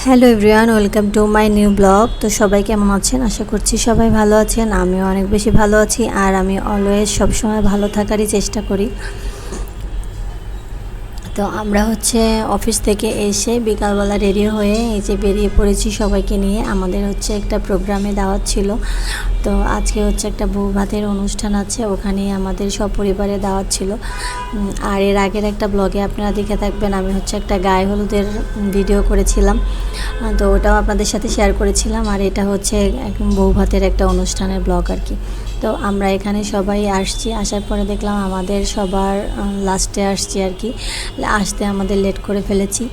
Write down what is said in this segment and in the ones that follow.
Hello everyone, welcome to my new blog. তো সবাই কেমন আছেন? আশা করছি সবাই ভালো আছেন। আমিও অনেক বেশি ভালো আছি, আর আমি অলওয়েজ সবসময় ভালো থাকারই চেষ্টা করি। তো আমরা অফিস থেকে এসে বিকালবেলা রেডি হয়ে এই যে বেরিয়ে পড়েছি সবাইকে নিয়ে। আমাদের একটা প্রোগ্রামে দাওয়াত ছিল। তো আজকে একটা বউ ভাতের অনুষ্ঠান আছে, ওখানেই আমাদের সপরিবারে দাওয়াত ছিল। আর এর আগের একটা ব্লগে আপনারা দেখে থাকবেন, আমি একটা গায়ে হলুদের ভিডিও করেছিলাম। তো ওটাও আপনাদের সাথে শেয়ার করেছিলাম। আর এটা একদম বউ ভাতের একটা অনুষ্ঠানের ব্লগ আর কি। তো আমরা এখানে সবাই আসছি, আসার পরে দেখলাম আমাদের সবার লাস্টে আসছি আর কি। আসতে আমাদের লেট করে ফেলেছি।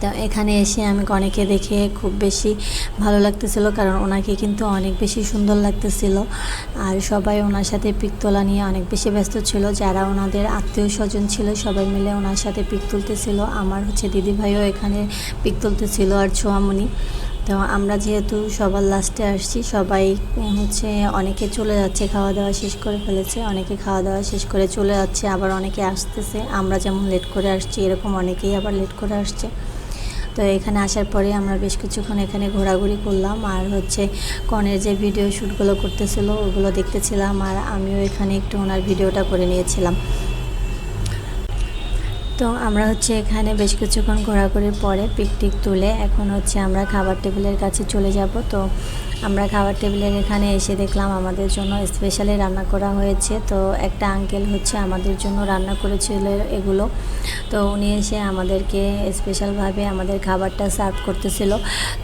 তো এখানে এসে আমি কনেকে দেখে খুব বেশি ভালো লাগতেছিল, কারণ ওনাকে কিন্তু অনেক বেশি সুন্দর লাগতেছিল। আর সবাই ওনার সাথে পিক তোলা নিয়ে অনেক বেশি ব্যস্ত ছিল। যারা ওনাদের আত্মীয় স্বজন ছিল সবাই মিলে ওনার সাথে পিক তুলতেছিল। আমার দিদিভাইও এখানে পিক তুলতেছিল, আর ছোঁয়ামণি। তো আমরা যেহেতু সবার লাস্টে আসছি, সবাই অনেকে চলে যাচ্ছে, খাওয়া দাওয়া শেষ করে ফেলেছে, অনেকে খাওয়া দাওয়া শেষ করে চলে যাচ্ছে, আবার অনেকে আসতেছে। আমরা যেমন লেট করে আসছি, এরকম অনেকেই আবার লেট করে আসছে। তো এখানে আসার পরে আমরা বেশ কিছুক্ষণ এখানে ঘোরাঘুরি করলাম, আর কনের যে ভিডিও শ্যুটগুলো করতেছিল ওগুলো দেখতেছিলাম, আর আমিও এখানে একটু ওনার ভিডিওটা করে নিয়েছিলাম। তো আমরা এখানে বেশ কিছুক্ষণ ঘোরাঘুরির পরে পিকটিক তুলে এখন আমরা খাবার টেবিলের কাছে চলে যাব। তো আমরা খাবার টেবিলের এখানে এসে দেখলাম আমাদের জন্য স্পেশালি রান্না করা হয়েছে। তো একটা আঙ্কেল আমাদের জন্য রান্না করেছিল এগুলো। তো উনি এসে আমাদেরকে স্পেশালভাবে আমাদের খাবারটা সার্ভ করতেছিল।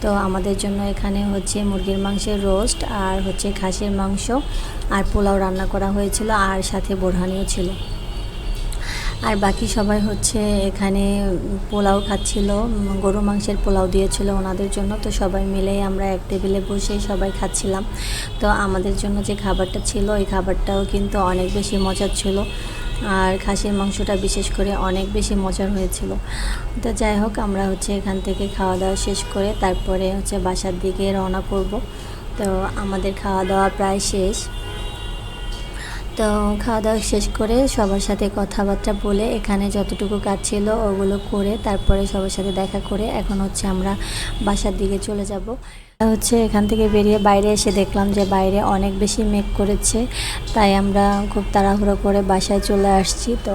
তো আমাদের জন্য এখানে মুরগির মাংসের রোস্ট, আর খাসির মাংস, আর পোলাও রান্না করা হয়েছিল, আর সাথে বোরহানিও ছিল। আর বাকি সবাই এখানে পোলাও খাচ্ছিল, গরু মাংসের পোলাও দিয়েছিল ওনাদের জন্য। তো সবাই মিলেই আমরা এক টেবিলে বসেই সবাই খাচ্ছিলাম। তো আমাদের জন্য যে খাবারটা ছিল ওই খাবারটাও কিন্তু অনেক বেশি মজার ছিল, আর খাসির মাংসটা বিশেষ করে অনেক বেশি মজার হয়েছিল। তো যাই হোক, আমরা এখান থেকে খাওয়া দাওয়া শেষ করে তারপরে বাসার দিকে রওনা করব। তো আমাদের খাওয়া দাওয়া প্রায় শেষ। তো খাওয়া দাওয়া শেষ করে সবার সাথে কথাবার্তা বলে এখানে যতটুকু কাজ ছিল ওগুলো করে তারপরে সবার সাথে দেখা করে এখন আমরা বাসার দিকে চলে যাব। এখান থেকে বেরিয়ে বাইরে এসে দেখলাম যে বাইরে অনেক বেশি মেঘ করেছে, তাই আমরা খুব তাড়াহুড়ো করে বাসায় চলে আসছি। তো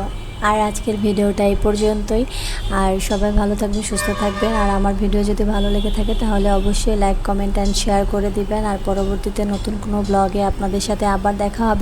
আর আজকের ভিডিওটা এই পর্যন্তই। আর সবাই ভালো থাকবেন, সুস্থ থাকবেন। আর আমার ভিডিও যদি ভালো লেগে থাকে তাহলে অবশ্যই লাইক, কমেন্ট অ্যান্ড শেয়ার করে দিবেন। আর পরবর্তীতে নতুন কোনো ব্লগে আপনাদের সাথে আবার দেখা হবে।